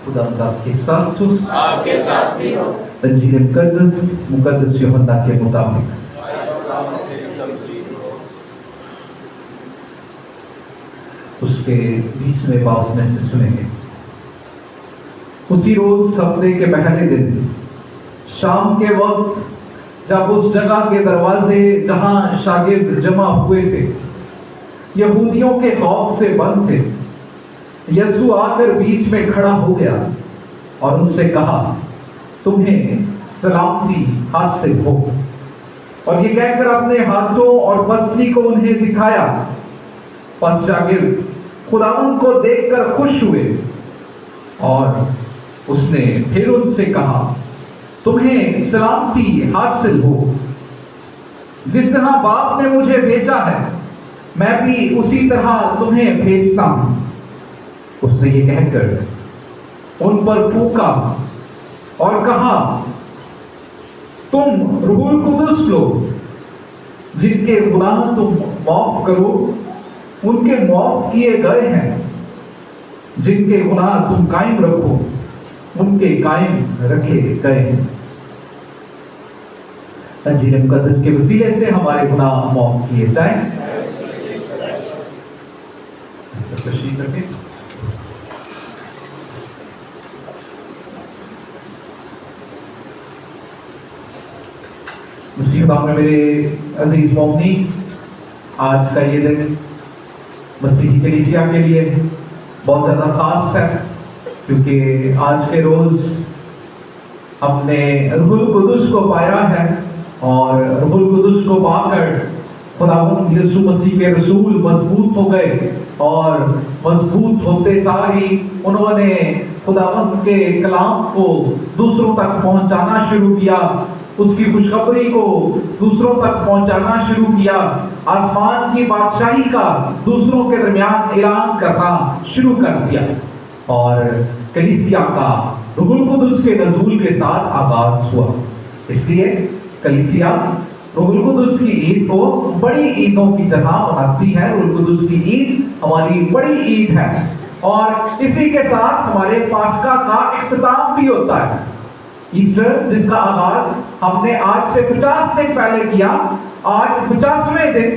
खुदा आपके साथ हो, आपके साथ भी हो। इंजील मुकद्दस यूहन्ना के मुताबिक। उसके 20वें बाब में से सुनेंगे। उसी रोज हफ्ते के पहले दिन शाम के वक्त जब उस जगह के दरवाजे जहां शागिर्द जमा हुए थे यहूदियों के खौफ से बंद थे, यीशु आकर बीच में खड़ा हो गया और उनसे कहा, तुम्हें सलामती हासिल हो। और ये कहकर अपने हाथों और पसली को उन्हें दिखाया। पस शागिर्द खुदावंद को देखकर खुश हुए और उसने फिर उनसे कहा, तुम्हें सलामती हासिल हो। जिस तरह बाप ने मुझे भेजा है मैं भी उसी तरह तुम्हें भेजता हूं। उसने ये कहकर उन पर फूंका और कहा, तुम रूहुल कुदुस लो। जिनके गुनाह तुम माफ करो उनके माफ किए गए हैं, जिनके गुनाह तुम कायम रखो उनके कायम रखे गए हैं। इंजील मुकद्दस के वसीले से हमारे गुनाह माफ किए जाएं। तशरीफ रखें। मसीह में मेरे अजीज मोमिनी, आज का ये दिन मसीही कलीसिया के लिए बहुत ज़्यादा खास है, क्योंकि आज के रोज़ हमने रूहुल कुदुस को पाया है और रूहुल कुदुस को पाकर खुदावंद यीशु मसीह के रसूल मजबूत हो गए और मजबूत होते सार ही उन्होंने खुदावंद के कलाम को दूसरों तक पहुंचाना शुरू किया, उसकी खुशखबरी को दूसरों तक पहुंचाना शुरू किया, आसमान की बादशाही का दूसरों के दरमियान ऐलान करना शुरू कर दिया और कलीसिया का रूहुल कुदुस के नज़ूल के साथ आगाज हुआ। इसलिए कलीसिया रूहुल कुदुस की ईद को बड़ी ईदों की तरह मनाती है। रूहुल कुदुस की ईद हमारी बड़ी ईद है और इसी के साथ हमारे पास्का का इख्तिताम भी होता है। ईस्टर जिसका आगाज हमने आज से 50 दिन पहले किया, आज 50वें दिन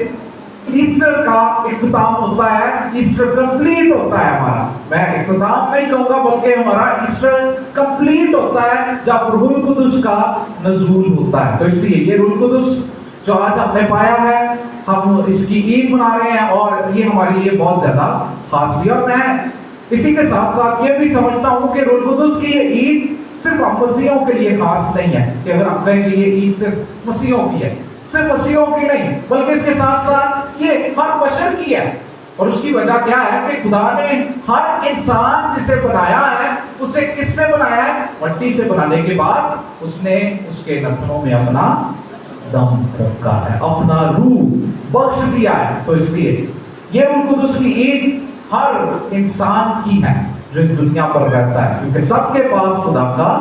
ईस्टर का इख्तिताम होता है। ईस्टर कंप्लीट होता है हमारा, मैं इख्तिताम नहीं कहूँगा बल्कि हमारा ईस्टर कंप्लीट होता है जब रूहुल कुदुस का नज़ूल होता है। तो इसलिए ये रूहुल कुदुस जो आज हमने पाया है, हम इसकी ईद मना रहे हैं और ये हमारे लिए बहुत ज़्यादा खास भी। और मैं इसी के साथ साथ ये भी समझता हूँ कि रूहुल कुदुस की ये ईद सिर्फ हम मसीहों के लिए खास नहीं है कि अगर आप कहें कि ये ईद सिर्फ मसीहों की है, सिर्फ मसीहों की नहीं बल्कि इसके साथ साथ ये हर बशर की है। और उसकी वजह क्या है कि खुदा ने हर इंसान जिसे बनाया है उसे किससे बनाया है? मट्टी से बनाने के बाद उसने उसके नथनों में अपना दम रखा है, अपना रूह बख्श दिया है। तो इसलिए ये रूहुल कुदुस की ईद हर इंसान की है जो इस दुनिया पर रहता है, क्योंकि सबके पास खुदा का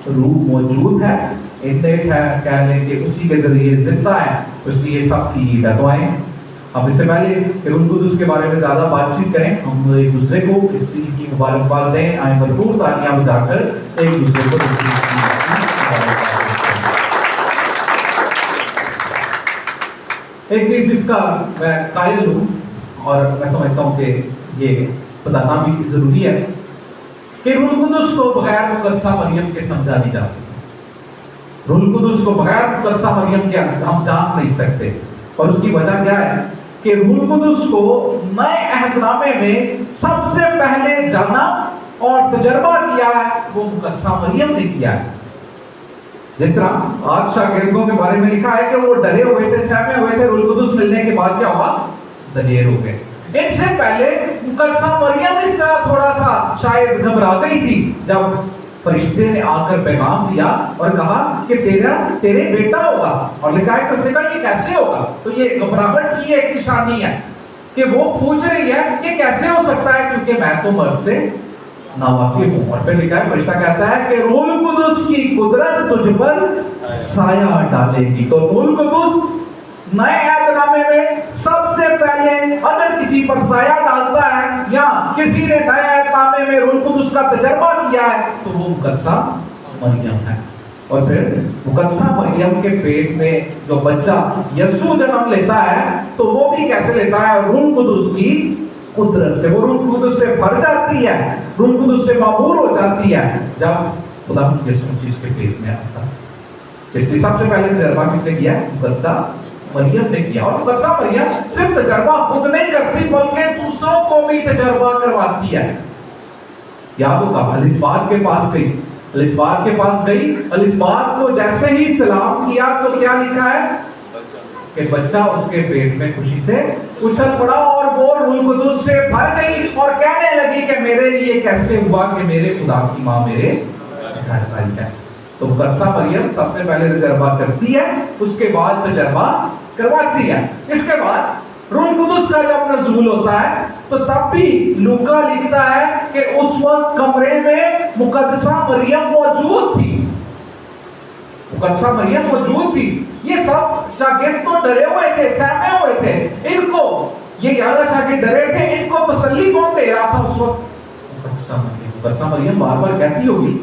रूह मौजूद है, इंटेक्ट है, कह लें कि उसी के जरिए जिंदा है। इसलिए सबकी ईद है। तो आए हम इससे पहले रूहुल कुदुस के बारे में ज़्यादा बातचीत करें, हम एक दूसरे को इस ईद की मुबारकबाद दें। आए भरपूर तालियां बजाकर एक दूसरे को एक चीज़ जिसका मैं कायल हूँ और मैं समझता हूँ कि ये बताना भी ज़रूरी है कि रूहुल कुदुस को बगैर मुकद्दसा मरियम के समझा नहीं जा सकता। रूहुल कुदुस को बगैर मुकद्दसा मरियम के हम जान नहीं सकते। और उसकी वजह क्या है कि रूहुल कुदुस को नए अहदनामे में सबसे पहले जाना और तजर्बा किया है वो मुकद्दसा मरियम ने किया है। जिस तरह आज शागिर्दों के बारे में लिखा है कि वो डरे हुए थे, सहमे हुए थे, रूहुल कुदुस मिलने के बाद क्या हुआ? दलेर हो गए। इनसे पहले मुकद्दसा मरियम इस तरह थोड़ा सा शायद घबरा गई थी जब फरिश्ते ने आकर पैगाम दिया और कहा कि तेरे बेटा होगा। और लिखा है कि उसने कहा ये कैसे होगा? तो ये घबराहट की एक निशानी है कि वो पूछ रही है कि कैसे हो सकता है, क्योंकि मैं तो मर्द से नावाकिफ हूँ। और फिर लिखा है, फरिश्ता कहता है कि रूहुल कुदुस की कुदरत तुझ पर साया डालेगी। तो रूहुल कुदुस नए ऐतनामे में सबसे पहले अगर किसी पर साया डालता है या किसी ने नए ऐतनामे में रूह कुदुस का तजर्बा किया है तो वो मुकद्दसा मरियम है। और फिर मुकद्दसा मरियम के पेट में जो बच्चा यीशु जन्म लेता है तो वो भी कैसे लेता है? रूह कुदुस की कुदरत से। वो रूह कुदुस से भर जाती है, रूह कुदुस से मामूर हो जाती है जब खुदा यीशु मसीह के पेट में आता है। इसलिए सबसे पहले तजर्बा किसने किया? मुकद्दसा मरियम ने किया। और मुकद्दसा मरियम सिर्फ तजर्बा खुद नहीं करती बल्कि दूसरों को भी तजर्बा करवाती है। याद होगा एलिसबात के पास गई, एलिसबात के पास गई, एलिसबात को जैसे ही सलाम किया तो क्या लिखा है कि बच्चा उसके पेट में खुशी से उछल पड़ा और वो रूह कुदुस से भर गई और कहने लगी कि मेरे लिए कैसे हुआ कि मेरे खुदा की माँ मेरे घर आई है। तो मुकद्दसा मरियम सबसे पहले तजर्बा करती है, उसके बाद तजर्बा करवाती है। इसके बाद रूह कुदुस का जब नज़ूल होता है तो तब भी लूका लिखता है कि उस वक्त कमरे में मुकद्दसा मरियम मौजूद थी। मुकद्दसा मरियम मौजूद थी। ये सब शागिर्द तो डरे हुए थे, सहमे हुए थे। इनको ये 11 शागिर्द डरे थे, इनको तसल्ली कौन दे रहा था उस वक्त? मुकद्दसा मरियम। मुकद्दसा मरियम बार बार कहती होगी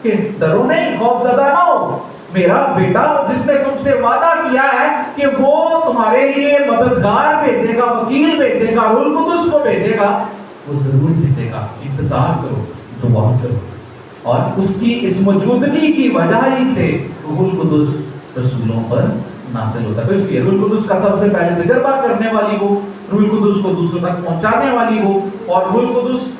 कि डरो नहीं, खौफजदा ना हो, मेरा बेटा जिसने तुमसे वादा किया है कि वो तुम्हारे लिए मददगार भेजेगा, वकील भेजेगा, रूह कुदुस को भेजेगा, वो जरूर भेजेगा। इंतजार करो, दुआ करो। और उसकी इस मौजूदगी की वजह ही से रूह कुदुस रसूलों पर नाज़िल होता है। तो इसलिए रूह कुदुस का सबसे पहले तजर्बा करने वाली हो, रूह कुदुस को दूसरों तक पहुंचाने वाली हो और रूह कुदुस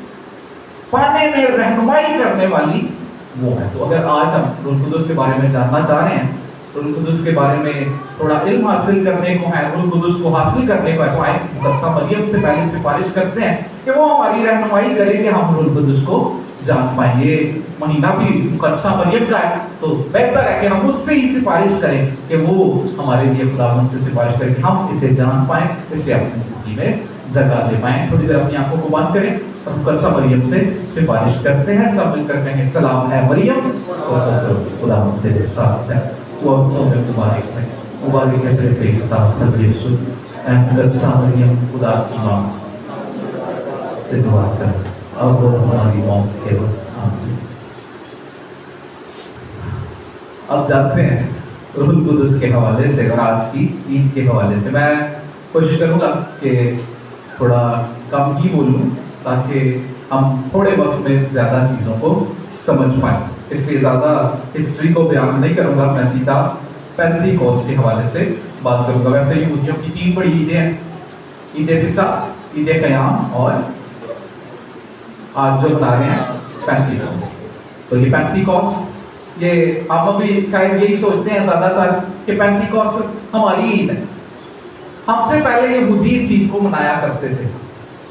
पाने में रहनुमाई करने वाली वो है। तो अगर आज हम रूह कुदुस के बारे में जानना चाह रहे हैं, रूह कुदुस के बारे में थोड़ा इल्म हासिल करने को है, रूह कुदुस को हासिल करने को है, तो आए मुकद्दसा मरियम से पहले सिफारिश करते हैं कि वो हमारी रहनुमाई करे कि हम रूह कुदुस को जान पाए। ये महीना भी मुकद्दसा मरियम का है तो बेहतर है कि हम उससे ही सिफारिश करें कि वो हमारे लिए खुदावंद से सिफारिश करें कि हम इसे जान पाएं, इसे अपनी जिंदगी में जगह दे पाएं। थोड़ी देर अपनी आंखों को बंद करें, हम मुकद्दसा मरियम से सिफारिश करते हैं। सब मिलकर कहें सलाम है मरियम, खुदावंद तेरे साथ है, वो तुम्हें मुबारक है, मुबारक है तेरे बेटा प्रभु यीशु। ऐ मुकद्दसा मरियम खुदा की मां से दुआ कर अब हमारी मौत के वक्त आमीन। अब जानते हैं रूह कुदुस के हवाले से और आज की ईद के हवाले से मैं कोशिश करूंगा कि थोड़ा कम ही बोलूं ताकि हम थोड़े वक्त में ज़्यादा चीज़ों को समझ पाएं। इसलिए ज़्यादा हिस्ट्री को बयान नहीं करूंगा, मैं सीधा पेंतीकोस्त के हवाले से बात करूंगा। वैसे यहूदियों की 3 बड़ी ईदें हैं, ईद फिसा, ईद क़याम और आज जो बना रहे हैं पेंतीकोस्त। तो ये पेंतीकोस्त, ये आप अभी शायद यही सोचते हैं ज़्यादातर कि पेंतीकोस्त हमारी ईद है। हमसे पहले यहूदी इस ईद को मनाया करते थे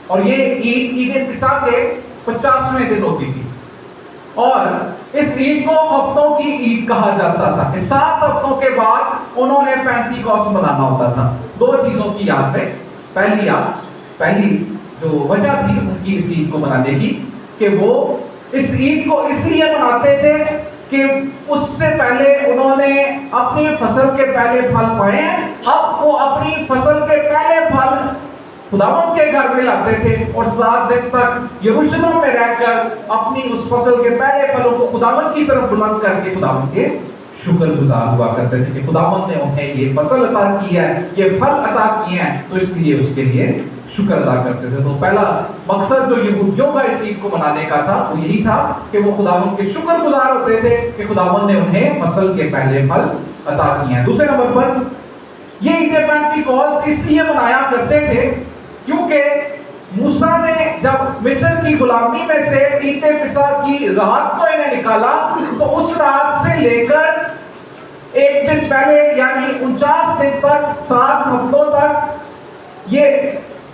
और ये ईद ईद फिसा के 50वें दिन होती थी और इस ईद को हफ्तों की ईद कहा जाता था। 7 हफ्तों के बाद उन्होंने पेंतीकोस्त मनाना होता था। 2 चीज़ों की याद है। पहली जो वजह थी उनकी इस ईद को मनाने की कि वो इस ईद को इसलिए मनाते थे कि उससे पहले उन्होंने अपनी फसल के पहले फल पाए, अब वो अपनी फसल के पहले फल खुदावंद के घर में लाते थे और 7 दिन तक यरूशलेम में रहकर अपनी उस फसल के पहले फलों को खुदावंद की तरफ बुलंद करके खुदावंद के शुक्रगुजार हुआ करते थे कि खुदावंद ने उन्हें ये फसल अता की है, ये फल अता किए हैं, तो इसलिए उसके लिए शुक्र अदा करते थे। तो पहला मकसद जो यहूदियों का इस ईद को मनाने का था वो यही था कि वो खुदावंद के शुक्रगुजार होते थे कि खुदावंद ने उन्हें फसल के पहले फल अता किए हैं। दूसरे नंबर पर ये ईद पेंतीकोस्त इसलिए मनाया करते थे क्योंकि मूसा ने जब मिस्र की गुलामी में से ईद फिसा की रात को इन्हें निकाला तो उस रात से लेकर एक दिन पहले यानी 49 दिन तक 7 हफ्तों तक ये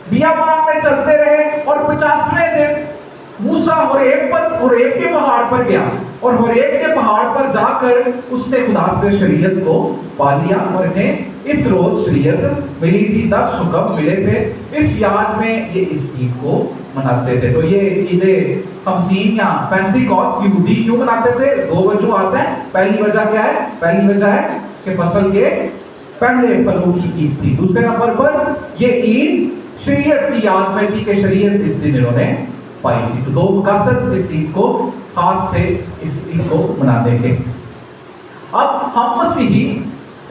बियाबान में चलते रहे और 50वें दिन मूसा होरेब के पहाड़ पर गया और होरेब के पहाड़ पर जाकर उसने खुदा से शरीयत को पा लिया और इन्हें इस रोज शरीयत मिली थी, 10 हुक्म मिले थे। इस याद में ये इस ईद को मनाते थे। तो ये ईद खमसीन या पेंतीकोस्त यहूदी क्यों मनाते थे? 2 वजह आते हैं। पहली वजह क्या है? पहली वजह है कि फसल के पहले फलों की ईद थी। दूसरे नंबर पर ये ईद शरीयत की याद में थी कि शरीयत इस दिन इन्होंने पाई थी। तो दो मकसद इस ईद को खास थे, इस ईद को मनाने के। अब हम मसीही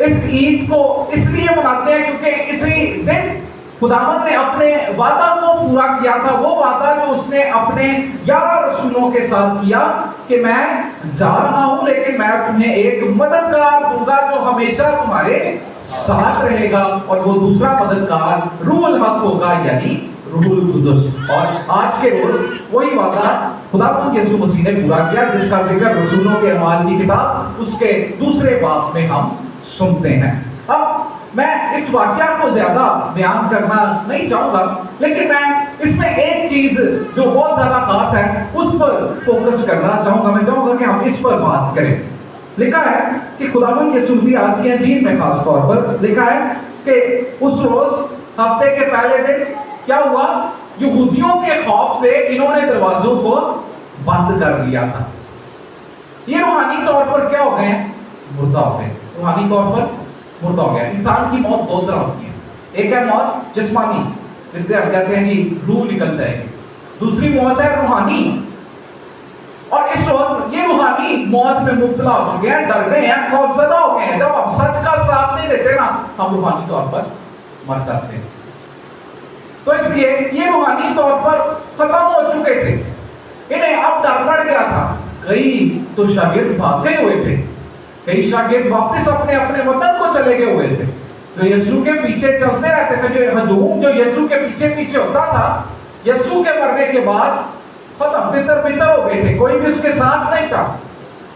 इस ईद को इसलिए मनाते हैं क्योंकि इसी दिन खुदावंद ने अपने वादा को पूरा किया था, वो वादा जो उसने अपने 11 रसूलों के साथ किया कि मैं जा रहा हूं लेकिन मैं तुम्हें एक मददगार दूंगा जो हमेशा तुम्हारे साथ रहेगा, और वो दूसरा मददगार रूहुल हक होगा, यानी रूहुल कुदुस। और आज के रोज वही वादा खुदावंद यीशु मसीह ने पूरा किया, जिसका जिक्र रसूलों के अमाल की किताब उसके दूसरे बाब में हम सुनते हैं। अब मैं इस वाक्या को ज्यादा बयान करना नहीं चाहूंगा, लेकिन मैं इसमें एक चीज जो बहुत ज्यादा खास है उस पर फोकस करना चाहूंगा। मैं चाहूंगा कि हम इस पर बात करें। लिखा है कि खुदावंद यीशु मसीह आज के अंजील में खास तौर पर लिखा है कि उस रोज हफ्ते के पहले दिन क्या हुआ, यहूदियों के खौफ से इन्होंने दरवाजों को बंद कर दिया था। ये रूहानी तौर पर क्या हो गए, मुर्दा हो गए। रूहानी तौर पर मुर्दा हो गया। इंसान की मौत दो तरह होती है, एक है मौत जिस्मानी, जिससे हम कहते हैं कि रूह निकल जाएगी, दूसरी मौत है रूहानी। और इस वक्त ये रूहानी मौत में मुब्तला हो चुके हैं, डर गए हैं, खौफजदा हो गए हैं। जब हम सच का साथ नहीं देते ना, हम रूहानी तौर पर मर जाते हैं। तो इसलिए ये रूहानी तौर पर खत्म हो चुके थे, इन्हें अब डर पड़ गया था। कई तो शागिर्द भागे हुए थे, कई शागिर्द वापस अपने अपने वतन को चले गए हुए थे, जो यीशु के पीछे चलते रहते थे। जो हजूम जो यीशु के पीछे पीछे होता था, यीशु के मरने के बाद खत्म, तितर बितर हो गए थे, कोई भी उसके साथ नहीं था।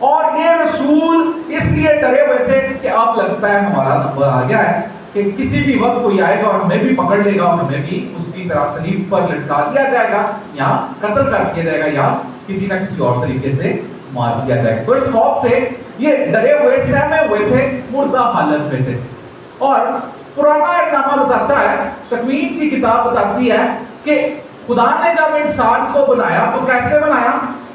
और ये रसूल इसलिए डरे हुए थे कि अब लगता है हमारा नंबर आ गया है, कि किसी भी वक्त कोई आएगा और हमें भी पकड़ लेगा और हमें भी उसकी तरह सलीब पर लटका दिया जाएगा, या कत्ल कर दिया जाएगा, या किसी ना किसी और तरीके से मार दिया जाएगा। तो इस खौफ से ये डरे हुए, सहमे हुए थे, मुर्दा हालत में थे। और पुराना नामा बताता है, तकवीन की किताब बताती है कि खुदा ने जब इंसान को बनाया तो कैसे बनाया,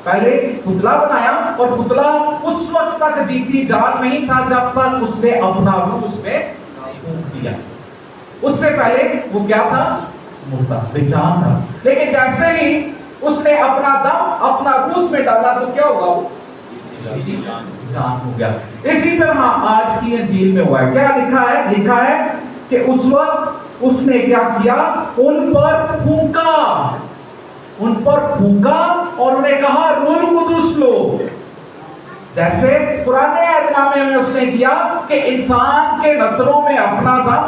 पहले पुतला बनाया, और पुतला उस वक्त तक जीती जान नहीं था जब तक उसने अपना रूह उसमें फूंक दिया। उससे पहले वो क्या था, मुर्दा, बेजान था। लेकिन जैसे ही उसने अपना दम, अपना रूह में डाला तो क्या होगा, वो जान हो गया। इसी तरह आज की इंजील में हुआ है। क्या लिखा है, लिखा है कि उस वक्त उसने क्या किया, उन पर फूंका, उन पर फूंका और उन्हें कहा रूह कुदुस लो। जैसे पुराने अहदनामे में उसने किया कि इंसान के नथनों में अपना दम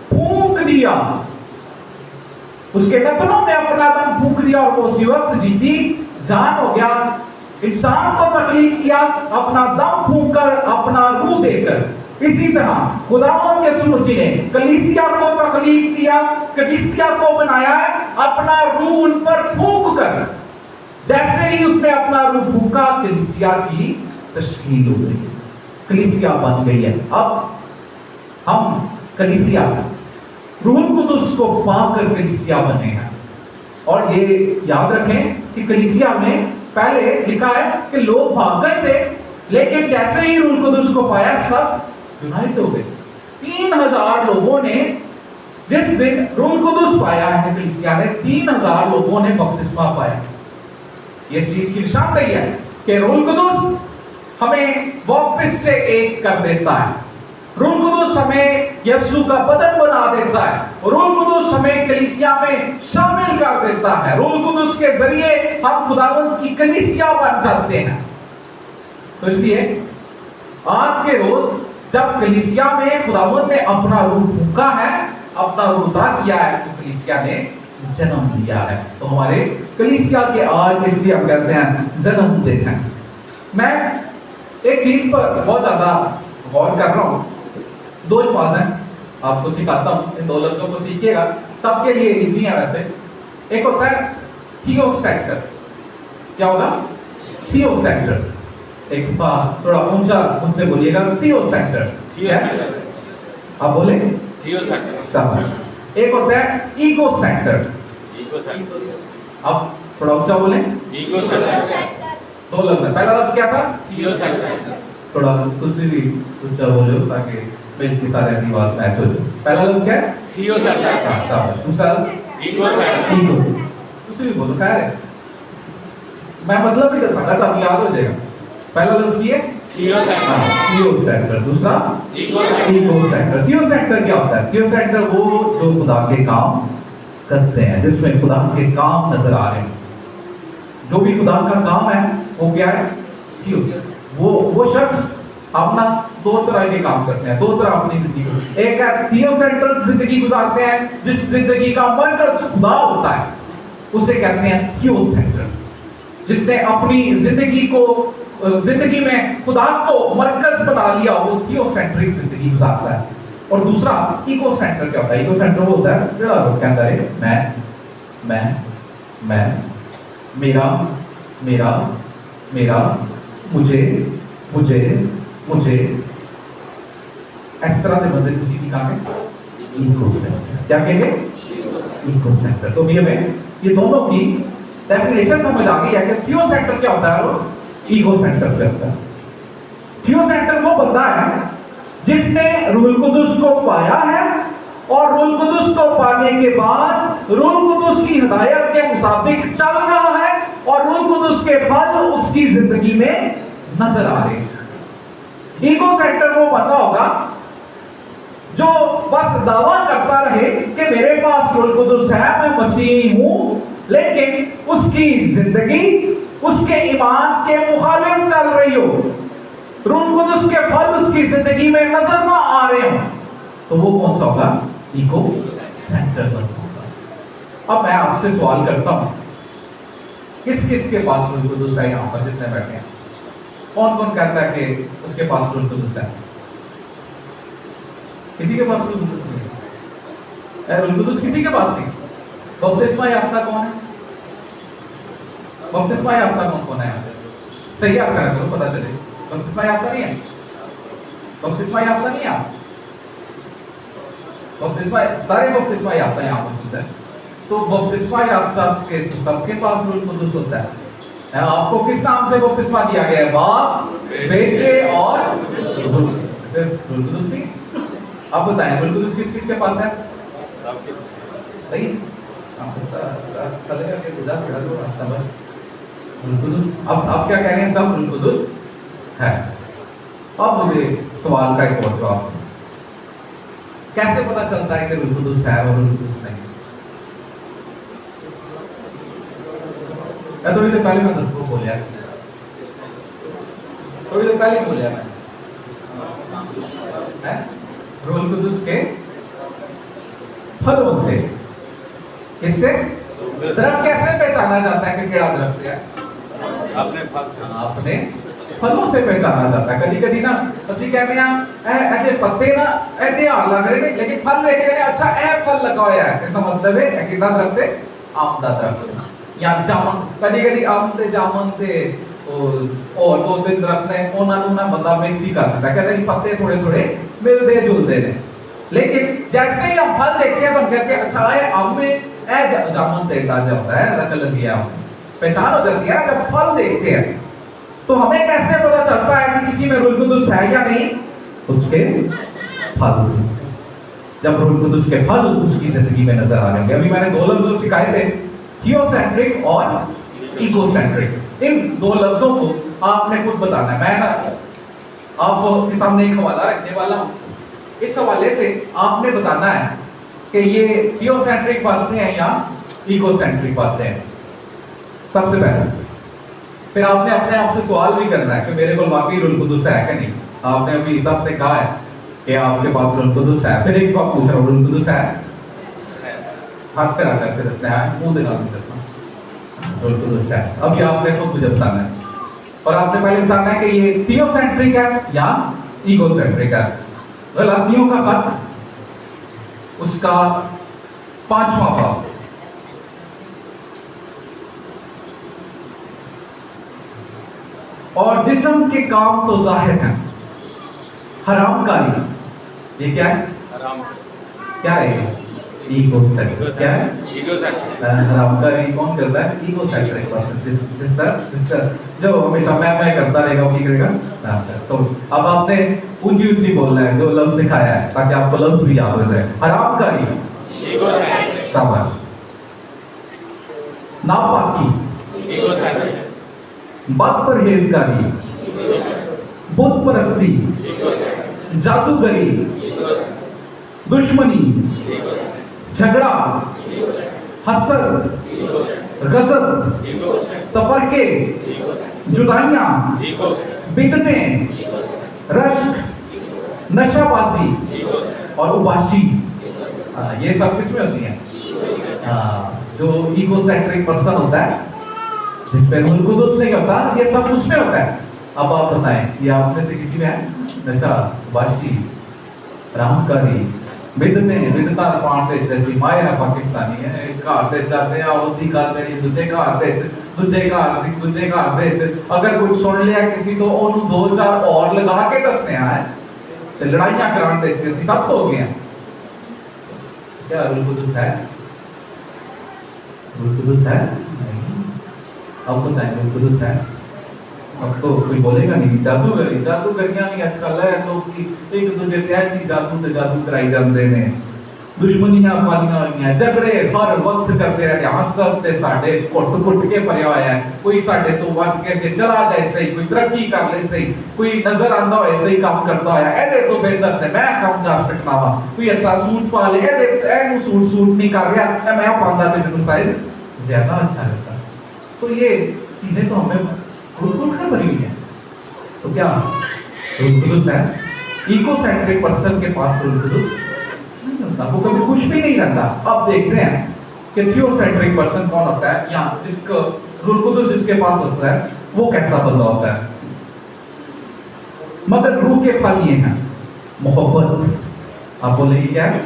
फूंक दिया, उसके नथनों में अपना दम फूंक दिया और वो उसी वक्त जीती जान हो गया। इंसान को तकलीफ किया अपना दम फूंक कर, अपना रूह देकर। इसी तरह खुदावंद यीशु मसीह ने कलीसिया को तकलीफ किया, कलीसिया को बनाया है अपना रूह उन पर फूंक कर। जैसे ही उसने अपना रूह फूंका, कलीसिया की तश्कील हो गई, कलीसिया बन गई है। अब हम कलीसिया रूह कुदुस को पाकर कलीसिया बने हैं। और ये याद रखें कि कलीसिया में पहले लिखा है कि लोग भाग गए थे, लेकिन जैसे ही रूह कुदुस को पाया सब यूनाइट हो गए। 3000 लोगों ने, जिस दिन रूह कुदुस पाया है कलीसिया ने, 3000 लोगों ने बपतिस्मा पाया। ये इस चीज की निशानदेही है कि रूह कुदुस हमें वापस से एक कर देता है, रूह कुदुस हमें यीशु का बदन बना देता है, रूह कुदुस हमें कलीसिया में शामिल कर देता है। रूह कुदुस के जरिए हम खुदावंद की कलीसिया बन जाते हैं। तो इसलिए आज के रोज जब कलीसिया में खुदावंद ने अपना रूह फूंका है, अपना रूह अता किया है, तो कलीसिया ने जन्म लिया है। तो हमारे कलीसिया के आज इसलिए हम कहते हैं जन्म देते हैं। मैं एक चीज पर बहुत ज्यादा गौर कर रहा हूँ, दो अल्फाज हैं, आपको सिखाता हूँ, इन दो लफ्जों को सीखिएगा, सबके लिए इजी है वैसे। एक होता है थियोसेक्टर। क्या होगा, थियोसेक्टर। एक थोड़ा ऊंचा मुझसे बोलिएगा, थियोसेक्टर। आप बोले थियोसेक्टर। एक होता है ईगो सेक्टर। अब थोड़ा ऊंचा बोले, ईगो सेक्टर। दो लफ्ज है, पहला लफ्ज क्या था, थियोसेक्टर। थोड़ा कुछ भी ऊंचा बोले ताकि पेज के सारे अपनी बात मैच हो जाए। पहला लफ्ज क्या है? थियोसेंट्रिक। दूसरा ईगोसेंट्रिक। ईगो। दूसरी बोलो क्या है? मैं मतलब ही दसांगा तो आपको याद हो जाएगा। पहला लफ्ज ये थियोसेंट्रिक। दूसरा ईगोसेंट्रिक। थियोसेंट्रिक क्या होता है? थियोसेंट्रिक वो जो खुदा के काम करते हैं, जिसमें खुदा के काम नजर आ रहे हैं। जो भी खुदा का काम है वो क्या है? वो शख्स अपना दो तरह के काम करते हैं, दो तरह अपनी जिंदगी। एक है थियोसेंट्रिक जिंदगी गुजारते हैं, जिस जिंदगी का मरकज खुदा होता है, उसे कहते हैं थियोसेंट्रिक। जिसने अपनी जिंदगी में खुदा को मरकज बना लिया, वो थियोसेंट्रिक जिंदगी गुजारता है। और दूसरा ईगोसेंट्रिक क्या होता है? ईगोसेंट्रिक वो होता है जो लोग कहता है मैं मेरा मेरा मेरा मुझे इस तरह से बंदे किसी की काम है ईगोसेंट्रिक। क्या कहेंगे? ईगोसेंट्रिक। तो हमें ये दोनों की डेफिनेशन समझ आ गई है कि थियोसेंट्रिक क्या होता है और ईगोसेंट्रिक क्या होता है। थियोसेंट्रिक वो बंदा है जिसने रूहुल कुदुस को पाया है और रूहुल कुदुस को पाने के बाद रूहुल कुदुस की हिदायत के मुताबिक चल रहा है और रूहुल कुदुस के फल उसकी जिंदगी में नजर आ रहे हैं। ईगोसेंट्रिक वो बंदा होगा जो बस दावा करता रहे कि मेरे पास रूहुल कुदुस है, मैं मसीही हूं, लेकिन उसकी जिंदगी उसके ईमान के मुखालिफ चल रही हो, रूहुल कुदुस के फल उसकी जिंदगी में नजर ना आ रहे हो, तो वो कौन सा होगा? ईगोसेंट्रिक होगा। अब मैं आपसे सवाल करता हूं, किस किस के पास रूहुल कुदुस है? यहां पर जितने बैठे हैं, कौन कौन कहता है कि उसके पास रूहुल कुदुस है? किसी के पास रूहुल कुदुस नहीं है। रूहुल कुदुस किसी के पास नहीं। बपतिस्मा याफ्ता कौन है? बपतिस्मा याफ्ता कौन है? सही याद करा करो, पता चले। बपतिस्मा याफ्ता नहीं है? बपतिस्मा याफ्ता नहीं है आप? बपतिस्मा सारे बपतिस्मा याफ्ता यहाँ मौजूद है। तो बपतिस्मा याफ्ता के सबके पास रूहुल कुदुस होता है। आपको किस नाम से बपतिस्मा दिया गया है? बाप, बेटे और रूहुल कुदुस नहीं। आप बताएं रूहुल कुदुस किस किस के पास है? सही। चलेगा कि गुजार पड़ा तो रास्ता पर रूहुल कुदुस। अब क्या कह रहे हैं? सब रूहुल कुदुस है। अब मुझे सवाल का एक और जवाब, कैसे पता चलता है कि रूहुल कुदुस है और रूहुल कुदुस नहीं? थोड़ी देर पहले मैं सबको बोलिया, थोड़ी देर पहले बोलिया मैं रूहुल कुदुस के फलों से। किससे? दरख्त कैसे पहचाना जाता है कि केड़ा दरख्त है? अपने फल से। अपने फलों से पहचाना जाता है। कभी कभी ना ਅਸੀਂ कहते हैं ऐसे पत्ते ना ऐसे हार लग रहे हैं, लेकिन फल लेके कहते हैं अच्छा ऐ फल लगा हुआ है, इसका मतलब है कि कितना दरख्त है? आम दा दरख्त या जामुन। कभी कभी आम ते जामुन ते और दो तीन दरख्त ने उन्होंने ना बंदा मिक्स ही कर देता है, कहते हैं पत्ते थोड़े थोड़े मिलते जुलते हैं। लेकिन जैसे ही हम फल देखते हैं तो हम कहते हैं अच्छा है आम में ऐ जामुन ते ताजा होता है, रकल दिया पहचान हो जाती है। जब फल देखते हैं तो हमें कैसे पता चलता है कि किसी में रूहुल कुदुस है या नहीं? उसके फल। जब रूहुल कुदुस के फल उसकी जिंदगी में नजर आ रहे। अभी मैंने दो लफ्ज सिखाए थे, थियोसेंट्रिक और ईगोसेंट्रिक। इन दो लफ्जों को आपने खुद बताना है। मैं ना आपके सामने एक हवाला रखने वाला हूं, इस हवाले से आपने बताना है कि ये थियोसेंट्रिक बातें हैं या ईगोसेंट्रिक बातें हैं। सबसे पहले फिर आपने अपने आप से सवाल भी करना है कि मेरे को वाकई रूहुल कुदुस है कि नहीं। आपने अभी हिसाब से कहा है कि आपके पास रूहुल कुदुस है, फिर एक बार पूछ रहा हूं रूहुल कुदुस है? हाथ पे रख कर दसना है, मुंह देना नहीं दसना। रूहुल कुदुस है। अभी आपने खुद मुझे बताना है और आपने पहले बताना है कि ये थियोसेंट्रिक है या ईगोसेंट्रिक है। गलातियों का खत उसका 5वां बाब और जिस्म के काम तो जाहिर हैं, हराम कारी। ये क्या है? हराम क्या है? ईगो सेंट्रिक क्या है? हरामकारी कौन करता है? ईगो सेंट्रिक पर्सन, जिस जो हमेशा मैं करता रहेगा वो करेगा ना। तो अब आपने ऊंची ऊंची बोलना है, जो लफ्ज सिखाया है ताकि आपको लफ्ज भी याद हो जाए। हरामकारी, ईगो सेंट्रिक, शाबाश। नापाकी, ईगो सेंट्रिक। बदपरहेजगारी, बुत परस्ती, जादूगरी, दुश्मनी, झगड़ा, हसद, गजब, तफरके, जुदाइयां, बिदतें, रश्क, नशाबाजी और उबाशी, ये सब किसमें होती हैं? जो ईगो सेंट्रिक पर्सन होता है, जिसमें रूह कुदुस नहीं होता, ये सब उसमें होता है। अब आप बताएं, ये आप में से किसी में है? नशा, उबाशी, रामकारी, विधता पार्ट जैसी मायरा पाकिस्तानी है, घर दे जाते हैं होती कर देनी, दूजे घर दे अगर कुछ सुन लिया किसी तो ओनू 2000 और लगा के दसने आए तो लड़ाइयां कराने देते सी सब हो गए। क्या रूह कुदुस है? रूह कुदुस है नहीं। अब बताएं रूह कुदुस है? अब तो कोई बोलेगा नहीं। जादूगरियां भी आजकल है तो एक दूजे ते जादू कराई जाते ने, दुश्मनियां पालियां हुई हैं, झगड़े हर वक्त करते रहते। हसद ते साडे घुट के भरिया होया है, कोई साडे तो वध करके चला जाए सही, कोई तरक्की कर ले सही, कोई नजर आंदा होए सही काम करता होया, एदे तो बेहतर ते मैं काम कर सकता वा, कोई अच्छा सूट पा ले, एनू सूट नहीं कर रहा, मैं पांदा ते मैनू शायद ज्यादा अच्छा लगता। तो ये चीजें तो हमें रूह से भरी हुई है। तो क्या रूह कुदुस है? ईगो सेंट्रिक पर्सन के पास रूह कुदुस नहीं होता, वो कभी खुश भी नहीं रहता। अब देख रहे हैं कि थियोसेंट्रिक पर्सन कौन होता है, या जिसको रूह कुदुस जिसके पास होता है वो कैसा बंदा होता है। मगर रूह के फल ये हैं, मोहब्बत, आप बोलेंगे क्या है?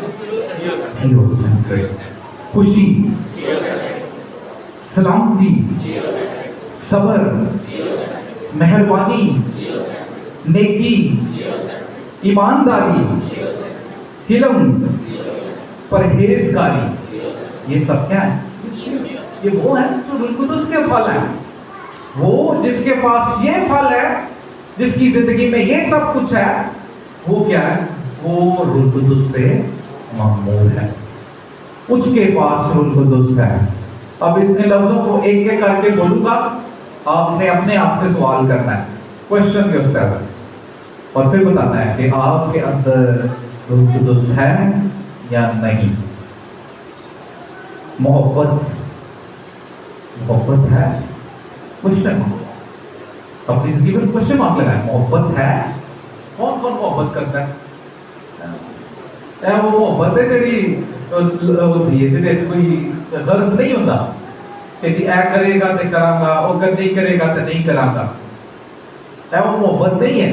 थियोसेंट्रिक। खुशी, सलामती, सबर, मेहरबानी, नेकी, ईमानदारी, हिलम, परहेजगारी, ये सब क्या है? ये वो है जो रूह कुदुस के फल है। वो जिसके पास ये फल है, जिसकी जिंदगी में ये सब कुछ है, वो क्या है? वो रूह कुदुस से मामूल है, उसके पास रूह कुदुस है। अब इतने लफ्जों को एक एक करके बोलूंगा, आपने अपने आप से सवाल करना है, क्वेश्चन योरसेल्फ, और फिर बताना है कि आपके अंदर रूह कुदुस है या नहीं। मोहब्बत है? क्वेश्चन, अपनी जिंदगी में क्वेश्चन मार्क लगाए। मोहब्बत है? कौन कौन मोहब्बत करता है? वो मोहब्बत है जी होती है जिसे कोई गर्ज नहीं होता कि जी ऐ करेगा तो करांगा, अगर नहीं करेगा तो नहीं करांगा। वो मोहब्बत नहीं है।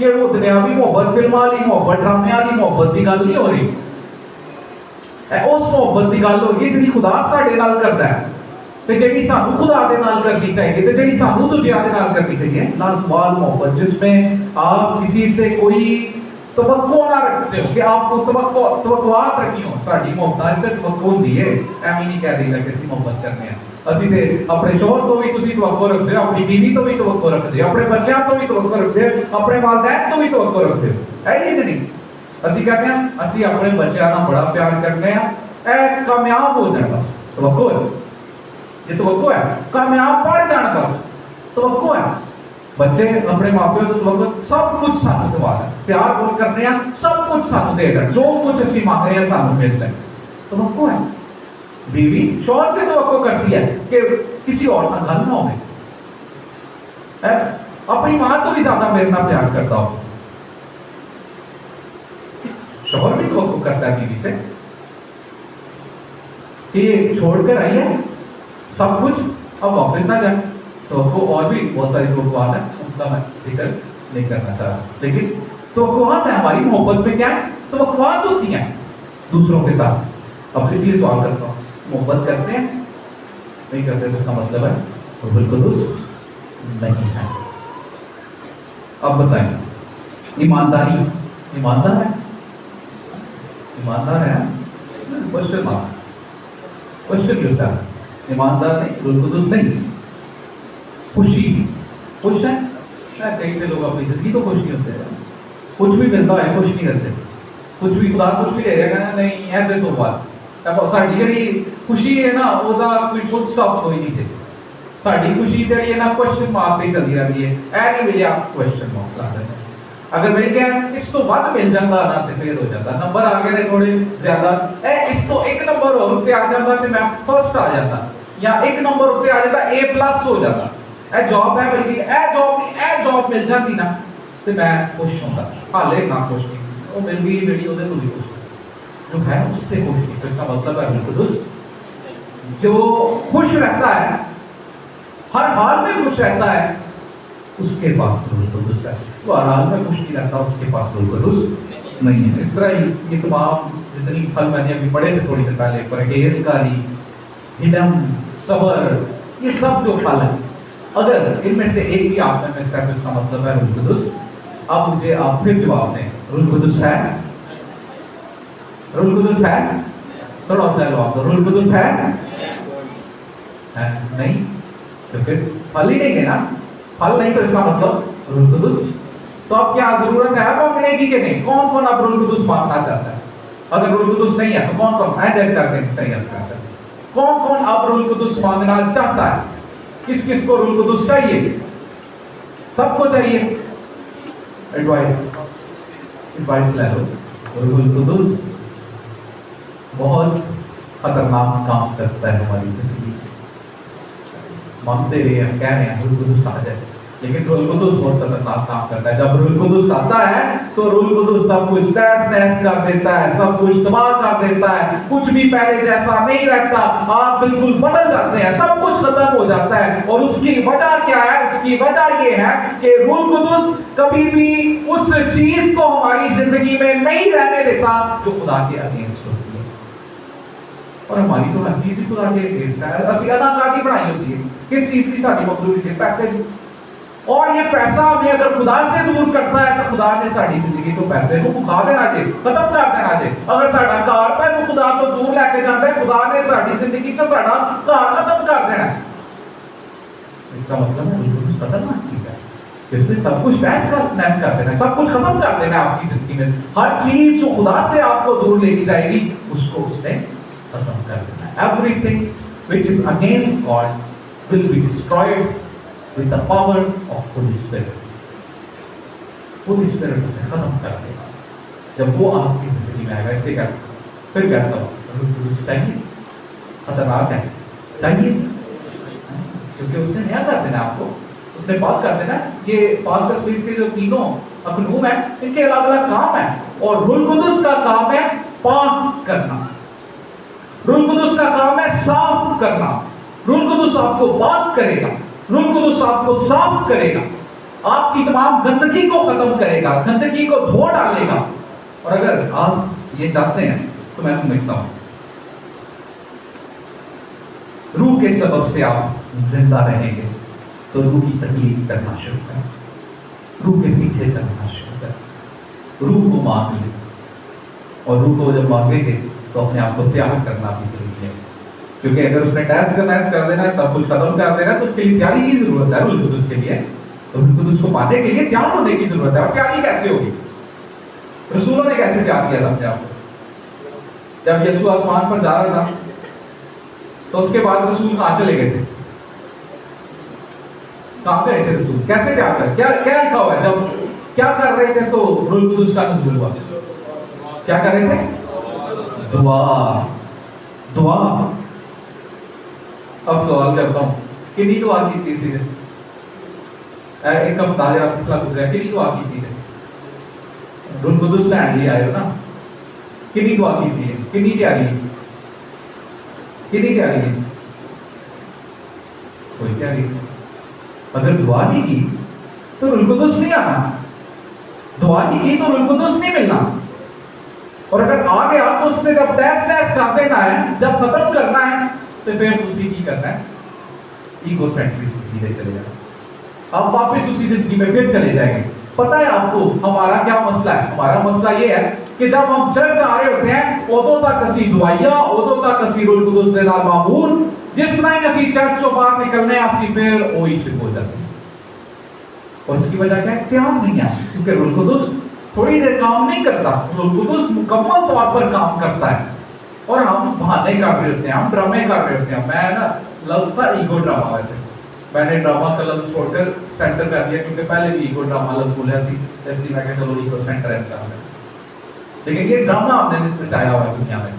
ये वो दुनियावी मोहब्बत, फिल्म वाली मोहब्बत, ड्रामे वाली मोहब्बत की गल नहीं हो रही। उस मोहब्बत की गल हो रही जिहड़ी खुदा साडे नाल करदा है ते जिहड़ी सानू खुदा दे नाल करनी चाहिए ते जिहड़ी सानू दूजियां दे नाल करनी चाहिए। लाजवाब मोहब्बत जिसमें आप किसी से कोई तवक्को ना रखते हो कि आपको तवक्कुआत रखी हो। साडी मोहब्बत से तवक्को हुंदी है, एवें नहीं कह देगा किसी मोहब्बत करने हैं। ਅਸੀਂ ਤੇ ਆਪਣੇ ਸ਼ੋਹਰ ਤੋਂ ਵੀ ਤੁਸੀਂ ਤਵੱਕੋ ਰੱਖਦੇ ਹੋ, ਆਪਣੀ ਬੀਵੀ ਤੋਂ ਵੀ ਤਵੱਕੋ ਰੱਖਦੇ ਹੋ, ਆਪਣੇ ਬੱਚਿਆਂ ਤੋਂ ਵੀ ਤਵੱਕੋ ਰੱਖਦੇ ਹੋ, ਆਪਣੇ ਵਾਲਿदैन ਤੋਂ ਵੀ ਤਵੱਕੋ ਰੱਖਦੇ ਹੋ। ਹੈ ਇਹ ਨਹੀਂ? ਅਸੀਂ ਕਹਿੰਦੇ ਹਾਂ ਅਸੀਂ ਆਪਣੇ ਬੱਚਿਆਂ ਨਾਲ ਬੜਾ ਪਿਆਰ ਕਰਦੇ ਹਾਂ, ਇਹ ਕਾਮਯਾਬ ਹੋ ਜਾਣ ਬਸ, ਤਵੱਕੋ ਹੈ। ਇਹ ਤਵੱਕੋ ਹੈ, ਕਾਮਯਾਬ ਪੜ ਜਾਣ ਬਸ, ਤਵੱਕੋ ਹੈ। ਬੱਚੇ ਆਪਣੇ ਮਾਪਿਆਂ ਤੋਂ ਤਵੱਕੋ, ਸਭ ਕੁਝ ਸਾਨੂੰ ਦਵਾ ਦੇ, ਪਿਆਰ ਬਹੁਤ ਕਰਦੇ ਹਾਂ, ਸਭ ਕੁਝ ਸਾਨੂੰ ਦੇ ਦੇਣ, ਜੋ ਕੁਝ ਅਸੀਂ ਮੰਗ ਰਹੇ ਹਾਂ ਸਾਨੂੰ ਮਿਲ ਜਾਏ, तवक्को है। बीवी शौहर से तवक्को करती है कि किसी और का गल ना हो, अपनी मां तो भी ज्यादा मेरे नाल प्यार करता हो। शौहर भी तवक्को करता है बीवी से कि छोड़कर आई है सब कुछ, अब वापस ना जाए। तवक्को और भी बहुत सारी तवक्कुआत है, उनका मैं जिक्र नहीं करना चाह रहा, लेकिन तवक्कुआत है हमारी मोहब्बत में। क्या है? तवक्कुआत होती हैं दूसरों के साथ। अब इसलिए सवाल करता हूँ, मोहब्बत करते हैं? नहीं करते तो इसका मतलब है रूहुल कुद्दूस नहीं है। अब बताएं, ईमानदारी, ईमानदार है? ईमानदार है? क्वेश्चन मार्क, क्वेश्चन योरसेल्फ, ईमानदार नहीं, रूह कुदस नहीं। खुशी, खुश है? शायद कई से लोग अपनी जिंदगी तो खुश नहीं होते हैं, कुछ भी मिलता है खुश नहीं रहते, कुछ भी खुदा कुछ भी दे रहा है नहीं ऐसे तो बात ਸਾਡੀ ਜਿਹੜੀ ਖੁਸ਼ੀ ਹੈ ਨਾ ਉਹਦਾ ਕੋਈ ਫੁੱਲ ਸਟਾਪ ਕੋਈ ਨਹੀਂ ਤੇ ਸਾਡੀ ਖੁਸ਼ੀ ਜਿਹੜੀ ਹੈ ਨਾ ਕੁਐਸਚਨ ਮਾਰਕ ਤੇ ਚੱਲਦੀ ਰਹਿੰਦੀ ਹੈ, ਇਹ ਨਹੀਂ ਮਿਲਿਆ ਕੁਐਸਚਨ ਮਾਰਕ ਲਾ ਦਿੰਦੇ, ਅਗਰ ਮਿਲ ਗਿਆ ਇਸ ਤੋਂ ਵੱਧ ਮਿਲ ਜਾਂਦਾ ਨਾ ਤੇ ਫੇਰ ਹੋ ਜਾਂਦਾ, ਨੰਬਰ ਆ ਗਏ ਨੇ ਥੋੜੇ ਜ਼ਿਆਦਾ, ਇਹ ਇਸ ਤੋਂ ਇੱਕ ਨੰਬਰ ਹੋਰ ਉੱਤੇ ਆ ਜਾਂਦਾ ਤੇ ਮੈਂ ਫਸਟ ਆ ਜਾਂਦਾ, ਜਾਂ ਇੱਕ ਨੰਬਰ ਉੱਤੇ ਆ ਜਾਂਦਾ A+ ਹੋ ਜਾਂਦਾ, ਇਹ ਜੌਬ ਹੈ ਬਲਕਿ ਇਹ ਜੌਬ ਮਿਲ ਜਾਂਦੀ ਨਾ ਤੇ ਮੈਂ ਖੁਸ਼ ਹੁੰਦਾ, ਹਾਲੇ ਨਾ ਖੁਸ਼ ਨਹੀਂ, ਉਹ ਮਿਲ ਗਈ ਜਿਹੜੀ ਉਹਦੇ ਤੋਂ ਵੀ ਖੁਸ਼ जो है उससे खुश नहीं। तो इसका मतलब है रूह कुदस जो खुश रहता है, हर हाल में खुश रहता है, उसके पास रूह कुदस है। वो हर हाल में खुश नहीं रहता, उसके पास रूह कुदस नहीं है। इस तरह ये तमाम जितनी फल मैंने अभी पढ़े थे थोड़ी देर पहले, परहेजगारी, हिलम, सब्र, ये सब जो फल है, अगर इनमें से एक भी आप में से है तो इसका मतलब है रूह कुदस। अब मुझे आप फिर जवाब दें, रूह कुदस है? रूह कुदस है? थोड़ा सा जवाब दो, रूह कुदस है? नहीं तो फिर फल ही नहीं है ना, फल नहीं तो इसका मतलब रूह कुदस। तो अब क्या जरूरत है मांगने की कि नहीं? कौन कौन अब रूह कुदस मांगना चाहता है? अगर रूह कुदस नहीं है तो कौन कौन हैंड करके तैयार करता है? कौन कौन अब रूह कुदस मांगना चाहता है? किस किस को रूह कुदस चाहिए? सबको चाहिए। एडवाइस ले लो, रूह कुदस बहुत खतरनाक काम करता है हमारी जिंदगी। मानते रहे हम कह रहे हैं रूह कुदस आ जाए, लेकिन रूह कुदस बहुत खतरनाक काम करता है। जब रूह कुदस आता है तो रूह कुदस सब कुछ तहस नहस कर देता है, सब कुछ तबाह कर देता है, कुछ भी पहले जैसा नहीं रहता, आप बिल्कुल बदल जाते हैं, सब कुछ खत्म हो जाता है। और उसकी वजह क्या है? उसकी वजह ये है कि रूह कुदस कभी भी उस चीज को हमारी जिंदगी में नहीं रहने देता जो खुदा के अगेंस्ट होती है। और हमारी तो हर चीज ही खुदा के अगेंस्ट है। असली अनाकारी बनाई होती है, किस चीज की सारी मखलूक है? पैसे की। और ये पैसा हमें अगर खुदा से दूर करता है तो खुदा ने साड़ी जिंदगी तो पैसे को मुका देना चाहिए, खत्म कर देना चाहिए। अगर ਤੁਹਾਡਾ ਕਾਰ पे तो खुदा तो दूर लेके जाता है, खुदा ने साड़ी जिंदगी से ਤੁਹਾਡਾ कार खत्म कर देना है। इसका मतलब है बिल्कुल खतरनाक चीज है, इसमें सब कुछ नैश कर देना है, सब कुछ खत्म कर देना है आपकी जिंदगी में। हर चीज जो खुदा से आपको दूर लेके जाएगी उसको उसने खत्म कर देना है। Everything which is against God will be destroyed with the power of Holy Spirit. Holy Spirit उसे खत्म कर देगा जब वो आपकी जिंदगी में आएगा। इसलिए क्या फिर कहता हूँ चाहिए, खतरनाक है, चाहिए, क्योंकि उसने नया कर देना आपको, उसने पाक कर देना। ये पाक तस्वीर के जो तीनों अखनूम है इनके अलग अलग काम है, और रूह कुदस का काम है पाक करना, रूह कुदस का काम है साफ करना। रूह कुदस आपको पाक करेगा, रूह कुदस आपको साफ करेगा, आपकी तमाम गंदगी को खत्म करेगा, गंदगी को धो डालेगा। और अगर आप ये चाहते हैं तो मैं समझता हूं रूह के सबब से आप जिंदा रहेंगे तो रूह की तकलीफ करना शुरू करें, रूह के पीछे चलना शुरू करें, रूह को मांग ले। और रूह को जब मांगेंगे तो अपने आप को त्याग करना भी जरूरी है, क्योंकि अगर उसने टैक्स कर देना है, सब कुछ खत्म कर देना है, तो उसके लिए तैयारी की जरूरत है। रूह कुदस के लिए तो रूह कुदस को पाने के लिए तैयार होने की जरूरत है। और तैयारी कैसे होगी? रसूलों ने कैसे तैयार किया था अपने आप को? जब यीशु आसमान पर जा रहा था तो उसके बाद रसूल कहाँ चले गए थे? कहाँ गए थे रसूल? कैसे तैयार कर, क्या क्या लिखा हुआ है? जब क्या कर रहे थे तो रूह कुदस का नुज़ूल हुआ? क्या कर रहे थे? दुआ, दुआ। अब सवाल करता हूँ, कितनी दुआ की थी सीधे? एक हफ्ता या पिछला गुजरा, कितनी दुआ की थी? रूह कुदस लैंड ले आए हो ना, कितनी दुआ की थी? कितनी तैयारी, कितनी तैयारी? कोई तैयारी। अगर दुआ नहीं की तो रूह कुदस नहीं आना, दुआ नहीं की तो रूह कुदस नहीं मिलना। और अगर आ गया तो उसने जब टेस्ट कर देना है, जब खत्म करना है, तो फिर उसी की करना है ईगो सेंट्रिक जिंदगी में चले जाना। अब वापस उसी जिंदगी में फिर चले जाएंगे پتہ ہے آپ کو ہمارا کیا مسئلہ ہے؟ ہمارا مسئلہ یہ ہے کہ جب ہم چرچ آ رہے ہوتے ہیں ادو تک اسی دعائیاں ادو تک اسی روح القدس دے نال معمول، جس طرح ہی اسی چرچ چوں باہر نکلنے اسی پھر وہی شروع ہو جاتے ہیں. اور اس کی وجہ کیا ہے؟ قیام نہیں ہے. کیونکہ روح القدس تھوڑی دیر کام نہیں کرتا، روح القدس مکمل طور پر کام کرتا ہے. اور ہم بہانے کر رہے ہوتے ہیں، ہم ڈرامے کر رہے ہوتے ہیں. میں نا لفظ تھا ایگو ڈرامہ، ویسے میں نے ڈرامہ کا لفظ چھوڑ کر سینٹر کر دیا کیونکہ پہلے بھی ایگو ڈرامہ لفظ بولیا سی، اس لیے میں کہا چلو ایگو سینٹر ہے کر لیں. لیکن یہ ڈرامہ ہم نے بچایا ہوا ہے دنیا میں.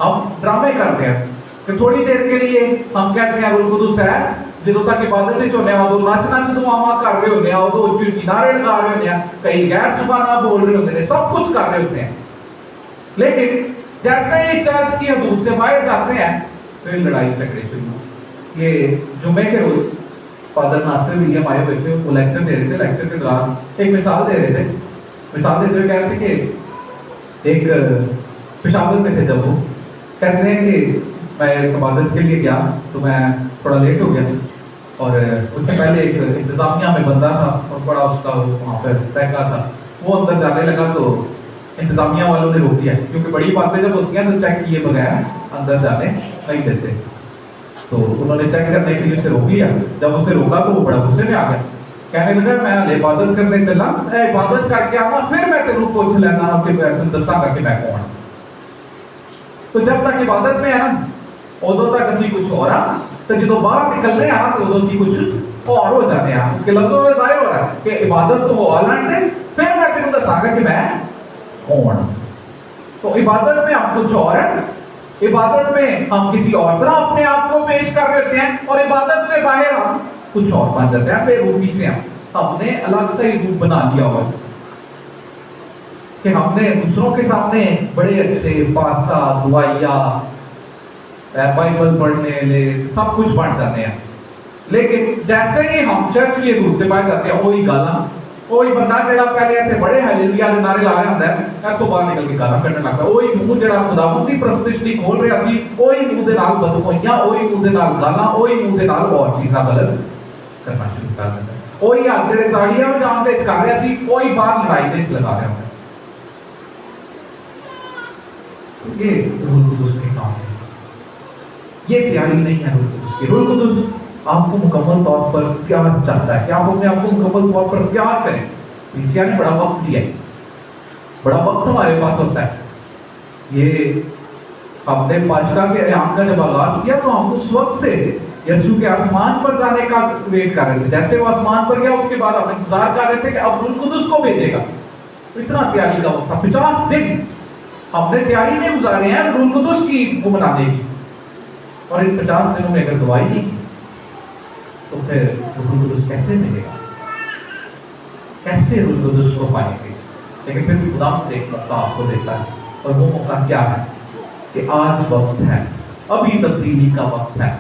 ہم ڈرامے کرتے ہیں کہ تھوڑی دیر کے لیے ہم کہتے ہیں روح القدس ہے، جدوں تک عبادت وچ ہونے ادو نچ نچ دعاواں کر رہے ہوتے ہیں، ادو اچھی اچھی نعرے لگا رہے ہوتے ہیں، کئی غیر زباناں بول رہے ہوتے ہیں، سب کچھ کر رہے ہوتے ہیں. لیکن جیسے ہی چرچ کی حدود سے باہر جاتے ہیں پھر لڑائی جھگڑے شروع. یہ جمعے کے روز فادر ناصر ولیم آئے ہوئے تھے، وہ لیکچر دے رہے تھے. لیکچر کے دوران ایک مثال دے رہے تھے. مثال دیتے ہوئے کہہ رہے تھے کہ ایک پشاور میں تھے، جب وہ کہتے ہیں کہ میں عبادت کے لیے گیا تو میں تھوڑا لیٹ ہو گیا، اور اس سے پہلے ایک انتظامیہ میں بندہ تھا اور بڑا اس کا وہاں پہ تہکا تھا. وہ اندر جانے لگا تو انتظامیہ والوں نے روک دیا، کیونکہ بڑی باتیں جب ہوتی ہیں تو چیک کیے بغیر اندر جانے نہیں دیتے. تو انہوں نے چیک کرنے کے لیے اسے روک لیا. جب اسے روکا تو وہ بڑا غصے میں آ گیا، کہنے لگا میں عبادت کرنے چلا، میں عبادت کر کے آؤں پھر میں تینوں پوچھ لینا کہ میں دساں گا کہ میں کون ہوں. تو جب تک عبادت میں ہے نا ادو تک اسی کچھ اور آ، تو جدو باہر نکلنے آ تو ادو اسی کچھ اور ہو جاتے ہیں. اس کے لفظوں میں ظاہر ہو رہا ہے کہ عبادت تو وہ آلن دے، پھر میں تینوں دساں گا کہ میں کون. تو عبادت میں ہم کچھ اور ہیں، عبادت میں ہم کسی اور طرح اپنے آپ کو پیش کر رہے ہوتے ہیں، اور عبادت سے باہر ہم کچھ اور بن جاتے ہیں. بے روحی سے ہم نے الگ سے روپ بنا لیا ہوا کہ ہم نے دوسروں کے سامنے بڑے اچھے پاسا دعائیا بائبل پڑھنے لے سب کچھ بن جاتے ہیں. لیکن جیسے ہی ہم چرچ کی حدود سے باہر جاتے ہیں وہی گالاں، وہی بندہ جڑا پہلے ایتھے بڑے ہلیلویا دے نعرے لا رہا ہوندا ہے، اس تو باہر نکل کے گالاں کڈن لگدا. وہی منہ جڑا خداوند دی پرستش نہیں کھول رہا سی، وہی منہ دے نال بدگوئیاں، وہی منہ دے نال گالاں، وہی منہ دے نال اور چیزاں غلط کرنا شروع کر دیتا ہے. وہی ہاتھ جڑے تاڑیاں بجاؤن دے کر رہا سی، وہی باہر لڑائی دے لگا رہا ہوندا ہے. یہ روح القدس کے کام ہے، یہ تیاری نہیں ہے روح القدس کی. روح القدس آپ کو مکمل طور پر پیار چاہتا ہے کہ آپ اپنے آپ کو مکمل طور پر پیار کریں. یعنی بڑا وقت دیا ہے، بڑا وقت ہمارے پاس ہوتا ہے. یہ ہم نے پاشا کے ایام کا جب آغاز کیا تو ہم اس وقت سے یسوع کے آسمان پر جانے کا ویٹ کر رہے تھے. جیسے وہ آسمان پر گیا اس کے بعد ہم انتظار کر رہے تھے کہ اب روح القدس کو بھیجے گا. اتنا تیاری کا وقت تھا، 50 دن ہم نے تیاری میں گزارے ہیں روح القدس کی وہ بنانے کی. اور ان 50 دنوں میں اگر دعائی نہیں کی تو پھر روح القدس کیسے ملے گا؟ کیسے روح القدس کو پائیں گے؟ لیکن پھر بھی خدا ایک موقع آپ کو دیتا ہے، اور وہ موقع کیا ہے کہ آج وقت ہے، ابھی تبدیلی کا وقت ہے.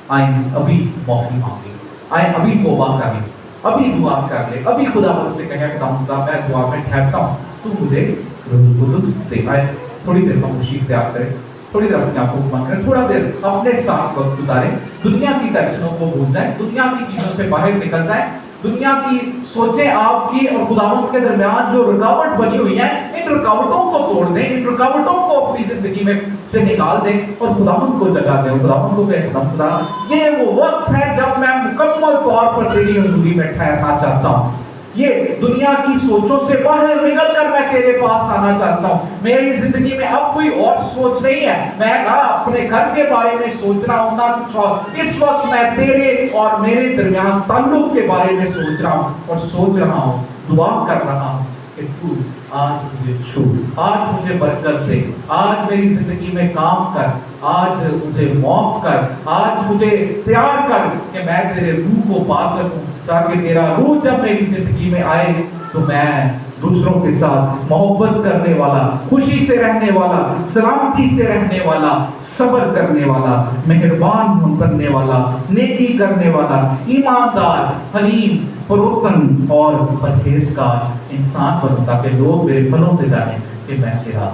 آئیں ابھی معافی مانگے، آئیں ابھی توبہ کریں، ابھی دعا کر لے، ابھی خدا سے کہیں کہ خدا میں دعا میں ٹھہرتا ہوں، تو مجھے روح القدس دے. آئے تھوڑی دیر خاموشی اختیار کریں، تھوڑی دیر اپنے آپ کو بند کریں، تھوڑا دیر اپنے ساتھ وقت گزاریں، دنیا کی ٹینشنوں کو بھول جائیں، دنیا کی چیزوں سے باہر نکل جائیں. دنیا کی سوچیں آپ کی اور خداوند کے درمیان جو رکاوٹ بنی ہوئی ہیں، ان رکاوٹوں کو توڑ دیں، ان رکاوٹوں کو اپنی زندگی میں سے نکال دیں اور خداوند کو جگا دیں. خداوند کو کہیں خدا یہ وہ وقت ہے جب میں مکمل طور پر تیری حضوری میں ٹھہرنا چاہتا ہوں. یہ دنیا کی سوچوں سے باہر نکل کر میں تیرے پاس آنا چاہتا ہوں. میری زندگی میں اب کوئی اور سوچ نہیں ہے، میں نہ اپنے گھر کے بارے میں سوچ رہا ہوں نہ کچھ اور. اس وقت میں تیرے اور میرے درمیان تعلق کے بارے میں سوچ رہا ہوں اور سوچ رہا ہوں، دعا کر رہا ہوں کہ تو آج مجھے چھو، آج مجھے برکت دے، آج میری زندگی میں کام کر، آج مجھے معاف کر، آج مجھے تیار کر کہ میں تیرے روح کو پا سکوں، تاکہ تیرا روح جب میری زندگی میں آئے تو میں دوسروں کے ساتھ محبت کرنے والا، خوشی سے رہنے والا، سلامتی سے رہنے والا، صبر کرنے والا، مہربان بننے والا، نیکی کرنے والا، ایماندار، حلیم، فروتن اور پرہیزگار انسان بنوں، تاکہ لوگ میرے پھلوں سے جانیں کہ میں تیرا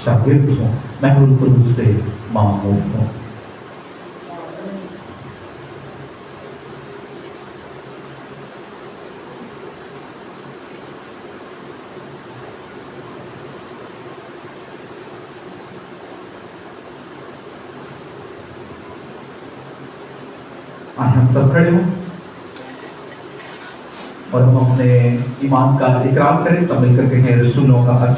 شاگرد ہوں، میں روح القدس سے مامور ہوں. آج ہم سب کھڑے ہوں اور ہم اپنے ایمان کا اقرار کریں، سب مل کر کہیں رسولوں کا